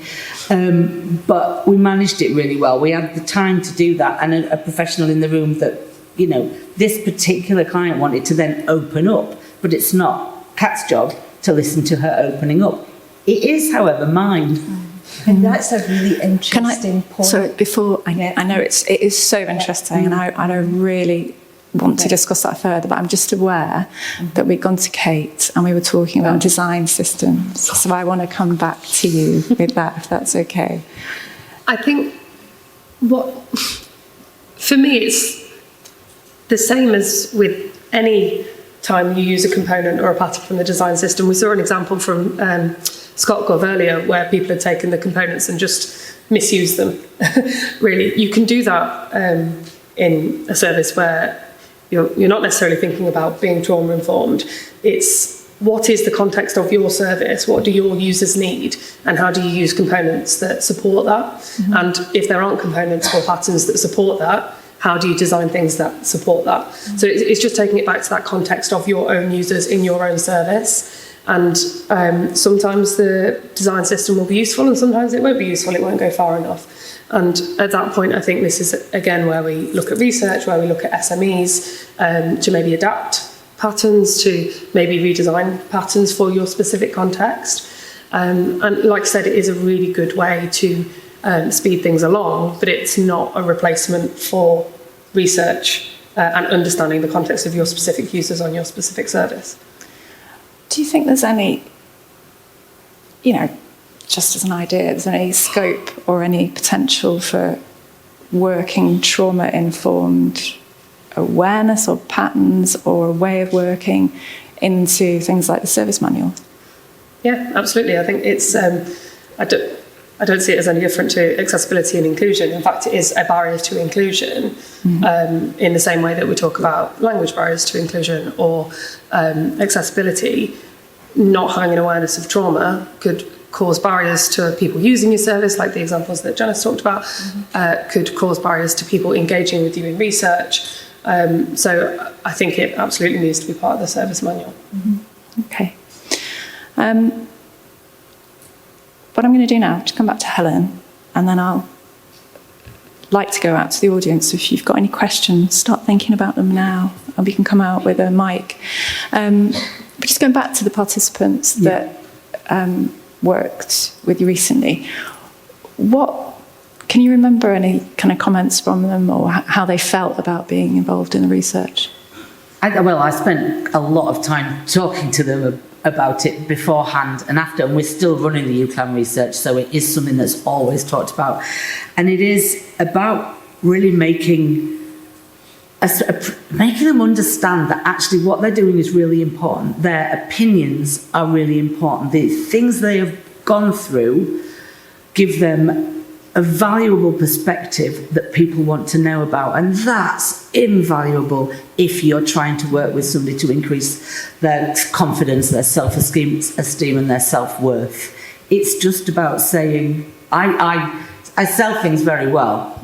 But we managed it really well. We had the time to do that, and a professional in the room that, this particular client wanted to then open up, but it's not Kat's job to listen to her opening up. It is, however, mine. And that's a really interesting point. So before, I know it is so interesting, and I really want to discuss that further, but I'm just aware that we'd gone to Kate and we were talking about design systems. So I want to come back to you with that, if that's okay. I think for me, it's the same as with any time you use a component or a pattern from the design system. We saw an example from GOV earlier where people had taken the components and just misused them. Really, you can do that in a service where you're not necessarily thinking about being trauma informed. It's what is the context of your service? What do your users need? And how do you use components that support that? And if there aren't components or patterns that support that, how do you design things that support that? So it's just taking it back to that context of your own users in your own service. And sometimes the design system will be useful and sometimes it won't be useful, it won't go far enough. And at that point, I think this is, again, where we look at research, where we look at SMEs to maybe adapt patterns, to maybe redesign patterns for your specific context. And like I said, it is a really good way to speed things along, but it's not a replacement for research and understanding the context of your specific users on your specific service. Do you think there's any, just as an idea, there's any scope or any potential for working trauma-informed awareness or patterns or a way of working into things like the service manual? Yeah, absolutely. I think it's, I don't see it as any different to accessibility and inclusion. In fact, it is a barrier to inclusion, in the same way that we talk about language barriers to inclusion or accessibility. Not having an awareness of trauma could cause barriers to people using your service, like the examples that Janice talked about, could cause barriers to people engaging with you in research. So I think it absolutely needs to be part of the service manual. Okay. What I'm going to do now is come back to Helen, and then I'll like to go out to the audience. If you've got any questions, start thinking about them now, and we can come out with a mic. But just going back to the participants that worked with you recently, can you remember any kind of comments from them or how they felt about being involved in the research? I spent a lot of time talking to them about it beforehand and after, and we're still running the UCLAN research, so it is something that's always talked about. And it is about really making them understand that actually what they're doing is really important. Their opinions are really important. The things they have gone through give them a valuable perspective that people want to know about, and that's invaluable if you're trying to work with somebody to increase their confidence, their self-esteem and their self-worth. It's just about saying, I sell things very well.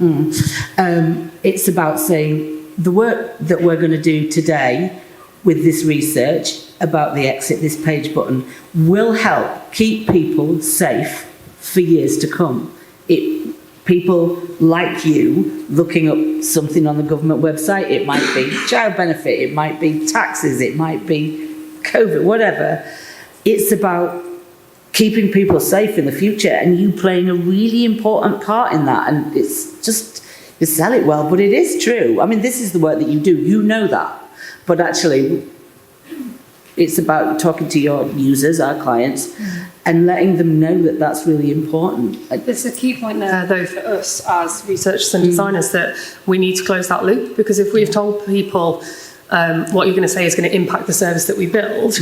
It's about saying the work that we're going to do today with this research about the exit this page button will help keep people safe for years to come. People like you looking up something on the government website, it might be child benefit, it might be taxes, it might be COVID, whatever. It's about keeping people safe in the future and you playing a really important part in that. And it's just, you sell it well, but it is true. I mean, this is the work that you do, you know that. But actually, it's about talking to your users, our clients, and letting them know that that's really important. There's a key point there, though, for us as researchers and designers, that we need to close that loop, because if we've told people what you're going to say is going to impact the service that we build,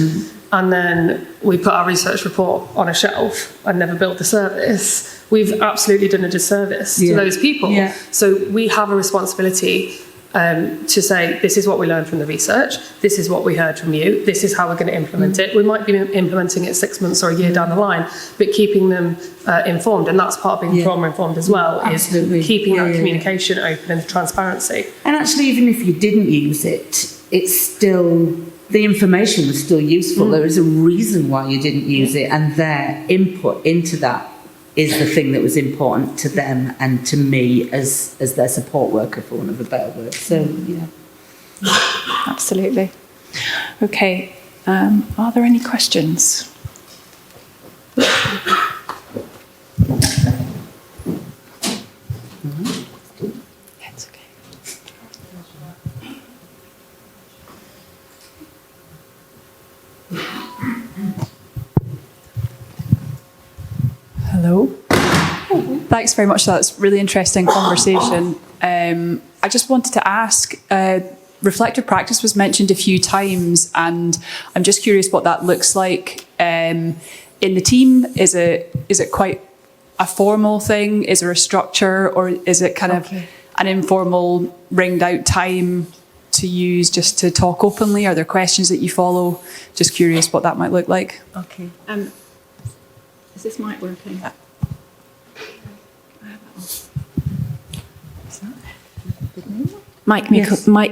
and then we put our research report on a shelf and never build the service, we've absolutely done a disservice to those people. So we have a responsibility to say, this is what we learned from the research, this is what we heard from you, this is how we're going to implement it. We might be implementing it 6 months or a year down the line, but keeping them informed, and that's part of being trauma informed as well, is keeping that communication open and transparency. And actually, even if you didn't use it, it's still, the information was still useful. There is a reason why you didn't use it, and their input into that is the thing that was important to them and to me as their support worker, for want of a better word. So, Absolutely. Okay, are there any questions? It's okay. Hello. Thanks very much for that. It's a really interesting conversation. I just wanted to ask, reflective practice was mentioned a few times, and I'm just curious what that looks like in the team. Is it quite a formal thing? Is there a structure, or is it kind of an informal, ringed out time to use just to talk openly? Are there questions that you follow? Just curious what that might look like. Okay. Is this mic working? Mic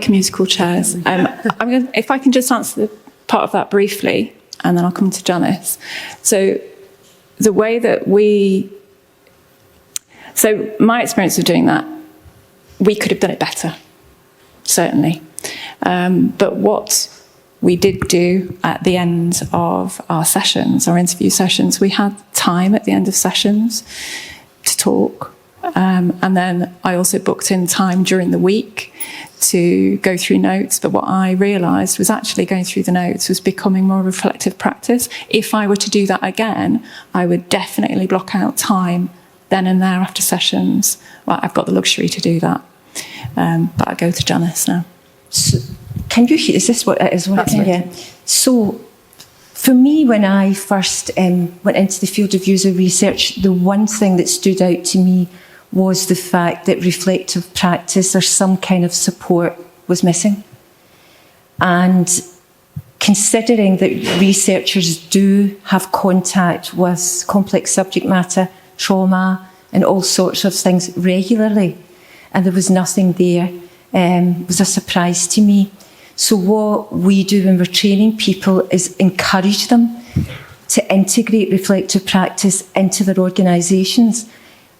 musical chairs. If I can just answer the part of that briefly, and then I'll come to Janice. So the way that my experience of doing that, we could have done it better, certainly. But what we did do at the end of our sessions, our interview sessions, we had time at the end of sessions to talk And then I also booked in time during the week to go through notes. But what I realised was actually going through the notes was becoming more reflective practice. If I were to do that again, I would definitely block out time then and there after sessions. Well, I've got the luxury to do that. But I go to Janice now. So, can you hear? Is this what it is? That's right. Yeah. So, for me, when I first went into the field of user research, the one thing that stood out to me was the fact that reflective practice or some kind of support was missing. And considering that researchers do have contact with complex subject matter, trauma, and all sorts of things regularly, and there was nothing there, was a surprise to me. So what we do when we're training people is encourage them to integrate reflective practice into their organisations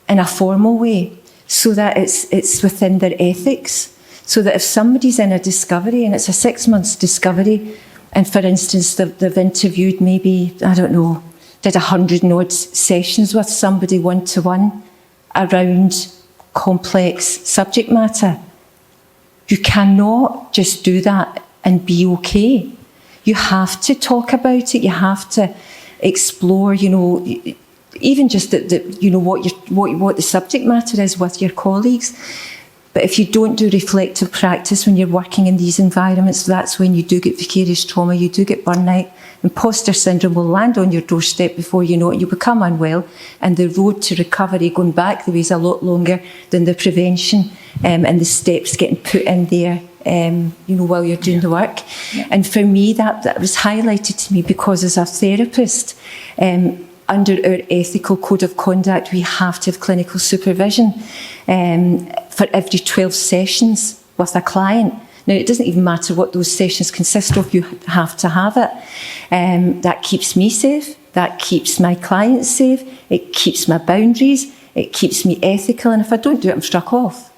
in a formal way, so that it's within their ethics. So that if somebody's in a discovery and it's a 6 months discovery, and for instance they've interviewed maybe, I don't know, did 100 and odd sessions with somebody one-to-one around complex subject matter, you cannot just do that and be okay. You have to talk about it. You have to explore, even just what the subject matter is with your colleagues. But if you don't do reflective practice when you're working in these environments, that's when you do get vicarious trauma, you do get burnout. Imposter syndrome will land on your doorstep before you know it. You become unwell, and the road to recovery going back the way is a lot longer than the prevention and the steps getting put in there, while you're doing the work. Yeah. And for me, that was highlighted to me because as a therapist, under our ethical code of conduct, we have to have clinical supervision for every 12 sessions with a client. Now, it doesn't even matter what those sessions consist of, you have to have it. That keeps me safe, that keeps my clients safe, it keeps my boundaries, it keeps me ethical, and if I don't do it, I'm struck off.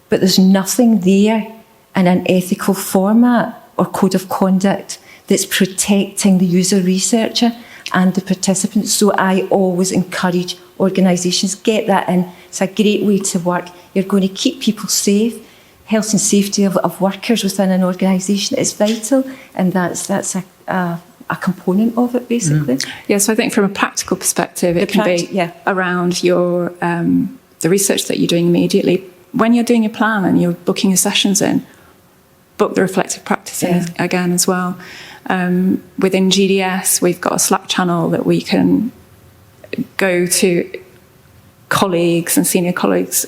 But there's nothing there in an ethical format or code of conduct that's protecting the user researcher and the participants. So I always encourage organisations, get that in. It's a great way to work. You're going to keep people safe. Health and safety of workers within an organisation is vital, and that's a component of it, basically. Yeah, so I think from a practical perspective, it can be around your the research that you're doing immediately. When you're doing your plan and you're booking your sessions in, book the reflective practice in again as well. Within GDS, we've got a Slack channel that we can go to colleagues and senior colleagues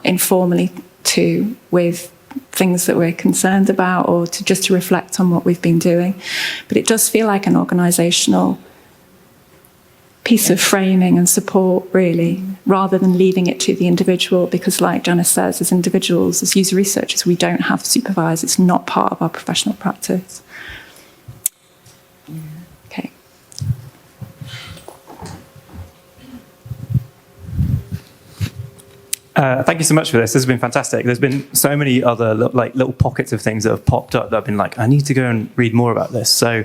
informally to with things that we're concerned about, or just to reflect on what we've been doing. But it does feel like an organisational piece of framing and support, really, rather than leaving it to the individual, because like Janice says, as individuals, as user researchers, we don't have supervisors. It's not part of our professional practice. Okay. Thank you so much for this. This has been fantastic. There's been so many other little pockets of things that have popped up that I've been like, I need to go and read more about this. So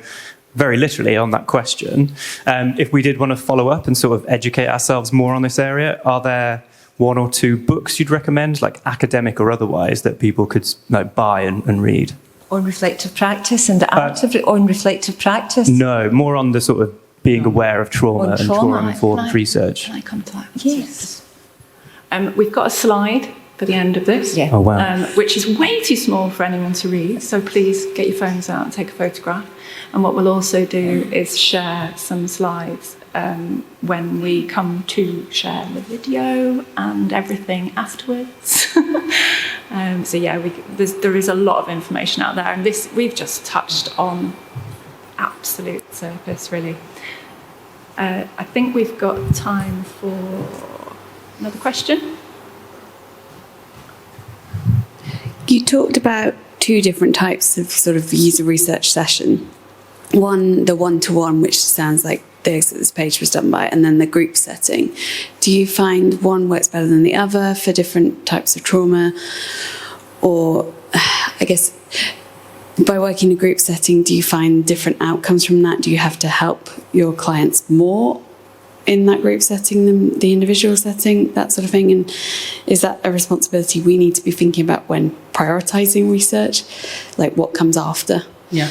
very literally on that question, if we did want to follow up and sort of educate ourselves more on this area, are there one or two books you'd recommend, like academic or otherwise, that people could buy and read? On reflective practice and the art of on reflective practice? No, more on the sort of being aware of trauma and trauma-informed research. Can I come to that? Yes. We've got a slide for the end of this, Oh, wow. which is way too small for anyone to read, so please get your phones out and take a photograph. And what we'll also do is share some slides when we come to share the video and everything afterwards. So yeah, there is a lot of information out there, and this we've just touched on absolute surface, really. I think we've got time for another question. You talked about two different types of sort of user research session. One, the one-to-one, which sounds like this page was done by, and then the group setting. Do you find one works better than the other for different types of trauma? Or, I guess, by working in a group setting, do you find different outcomes from that? Do you have to help your clients more in that group setting than the individual setting, that sort of thing? And is that a responsibility we need to be thinking about when prioritising research, like what comes after? Yeah.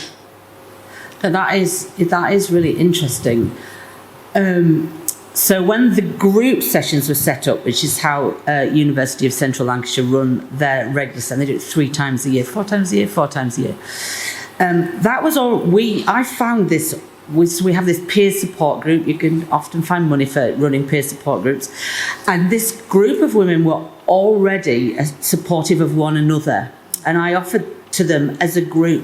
So that is really interesting. So when the group sessions were set up, which is how University of Central Lancashire run their regular session, they do it 4 times a year. That was all. I found this. We have this peer support group. You can often find money for running peer support groups, and this group of women were already supportive of one another. And I offered to them as a group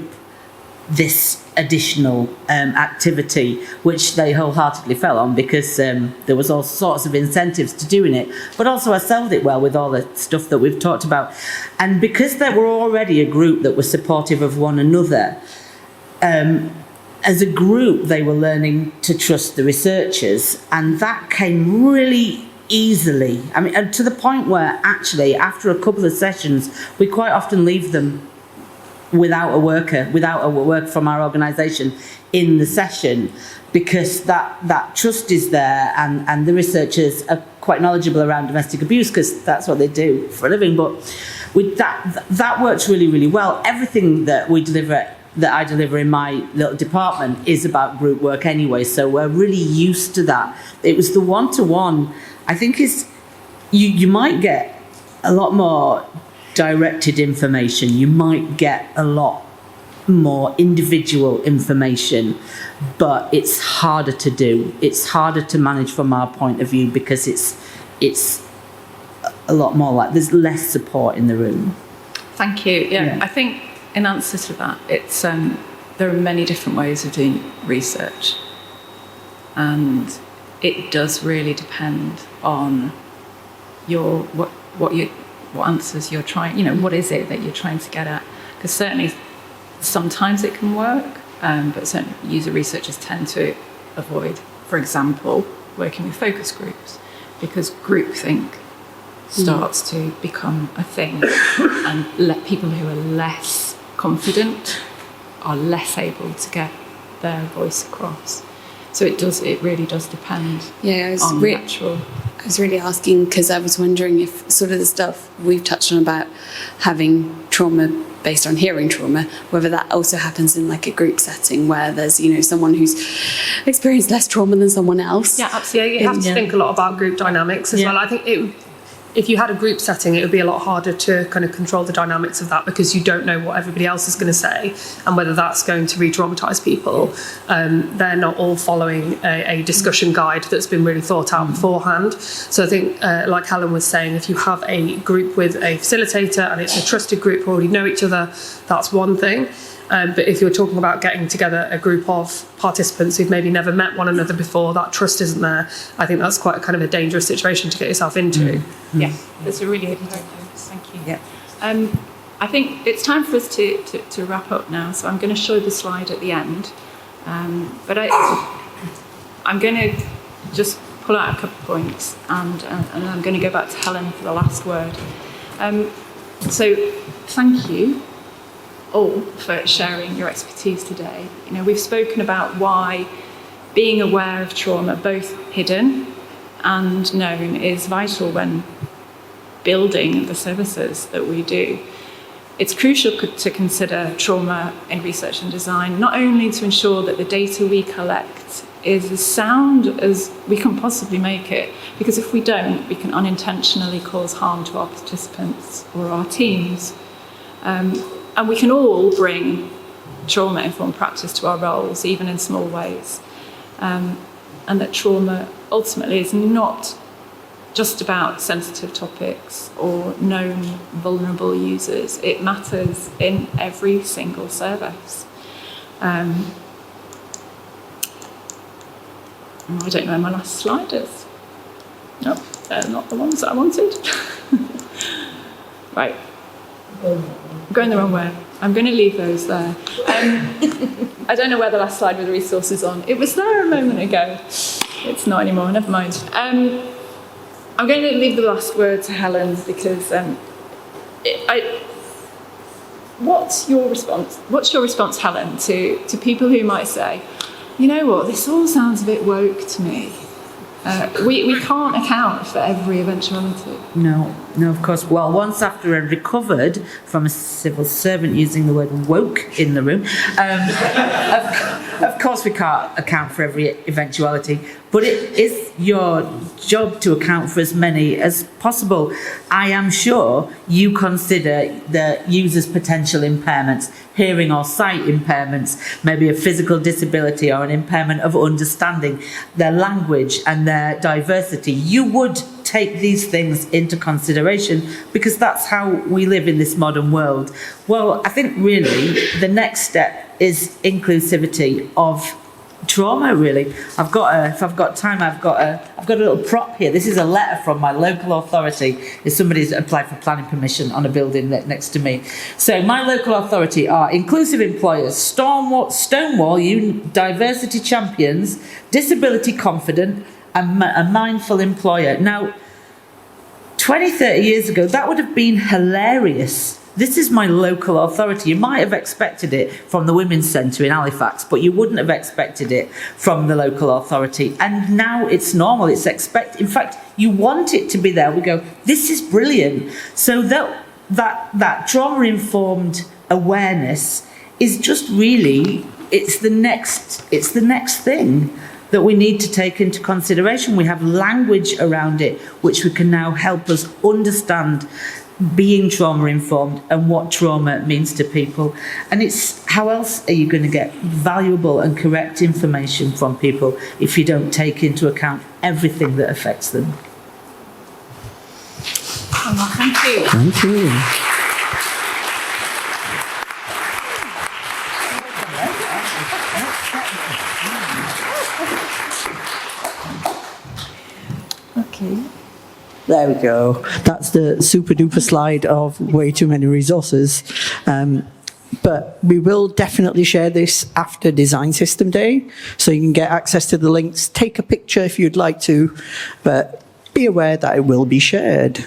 this additional activity, which they wholeheartedly fell on, because there was all sorts of incentives to doing it, but also I sold it well with all the stuff that we've talked about. And because they were already a group that was supportive of one another, as a group they were learning to trust the researchers, and that came really easily. I mean, and to the point where actually after a couple of sessions we quite often leave them without a work from our organisation in the session, because that trust is there, and the researchers are quite knowledgeable around domestic abuse because that's what they do for a living. But with that works really, really well. Everything that I deliver in my little department is about group work anyway, so we're really used to that. It was the one-to-one, I think, is you might get a lot more directed information, you might get a lot more individual information, but it's harder to do. It's harder to manage from our point of view because it's a lot more like there's less support in the room. Thank you. Yeah. I think in answer to that, it's there are many different ways of doing research, and it does really depend on what answers you're trying, what is it that you're trying to get at? Because certainly sometimes it can work, but certainly user researchers tend to avoid, for example, working with focus groups, because groupthink starts to become a thing, and let people who are less confident are less able to get their voice across. So it really does depend on natural. I was really asking because I was wondering if sort of the stuff we've touched on about having trauma based on hearing trauma, whether that also happens in like a group setting where there's, someone who's experienced less trauma than someone else. Yeah, absolutely. You have to think a lot about group dynamics as well. I think if you had a group setting, it would be a lot harder to kind of control the dynamics of that, because you don't know what everybody else is going to say and whether that's going to re-traumatise people. They're not all following a discussion guide that's been really thought out beforehand. So I think, like Helen was saying, if you have a group with a facilitator and it's a trusted group who already know each other, that's one thing. But if you're talking about getting together a group of participants who've maybe never met one another before, that trust isn't there, I think that's quite a kind of a dangerous situation to get yourself into. Yeah, that's a really good point. Thank you. Yeah. I think it's time for us to wrap up now, so I'm going to show the slide at the end. But I'm going to just pull out a couple of points, and I'm going to go back to Helen for the last word. So thank you all for sharing your expertise today. We've spoken about why being aware of trauma, both hidden and known, is vital when building the services that we do. It's crucial to consider trauma in research and design, not only to ensure that the data we collect is as sound as we can possibly make it, because if we don't, we can unintentionally cause harm to our participants or our teams. And we can all bring trauma-informed practice to our roles, even in small ways. And that trauma ultimately is not just about sensitive topics or known vulnerable users. It matters in every single service. I don't know where my last slide is. No, they're not the ones that I wanted. Right. I'm going the wrong way. I'm going to leave those there. I don't know where the last slide with the resources on. It was there a moment ago. It's not anymore, never mind. I'm going to leave the last word to Helen, because what's your response, Helen, to people who might say, you know what, this all sounds a bit woke to me. We can't account for every eventuality. No, of course. Well, once after I recovered from a civil servant using the word woke in the room, of course we can't account for every eventuality, but it is your job to account for as many as possible. I am sure you consider the user's potential impairments, hearing or sight impairments, maybe a physical disability or an impairment of understanding, their language and their diversity. You would take these things into consideration because that's how we live in this modern world. Well, I think really the next step is inclusivity of trauma, really. If I've got time, I've got a little prop here. This is a letter from my local authority. If somebody's applied for planning permission on a building next to me. So my local authority are inclusive employers, Stonewall, you diversity champions, disability confident, and a mindful employer. Now, 20, 30 years ago, that would have been hilarious. This is my local authority. You might have expected it from the Women's Centre in Halifax, but you wouldn't have expected it from the local authority. And now it's normal. It's in fact, you want it to be there. We go, this is brilliant. So that trauma-informed awareness is just really, it's the next thing that we need to take into consideration. We have language around it, which we can now help us understand being trauma-informed and what trauma means to people. And it's, how else are you going to get valuable and correct information from people if you don't take into account everything that affects them? Well, thank you. Thank you. Okay. There we go. That's the super duper slide of way too many resources. But we will definitely share this after Design System Day, so you can get access to the links. Take a picture if you'd like to, but be aware that it will be shared.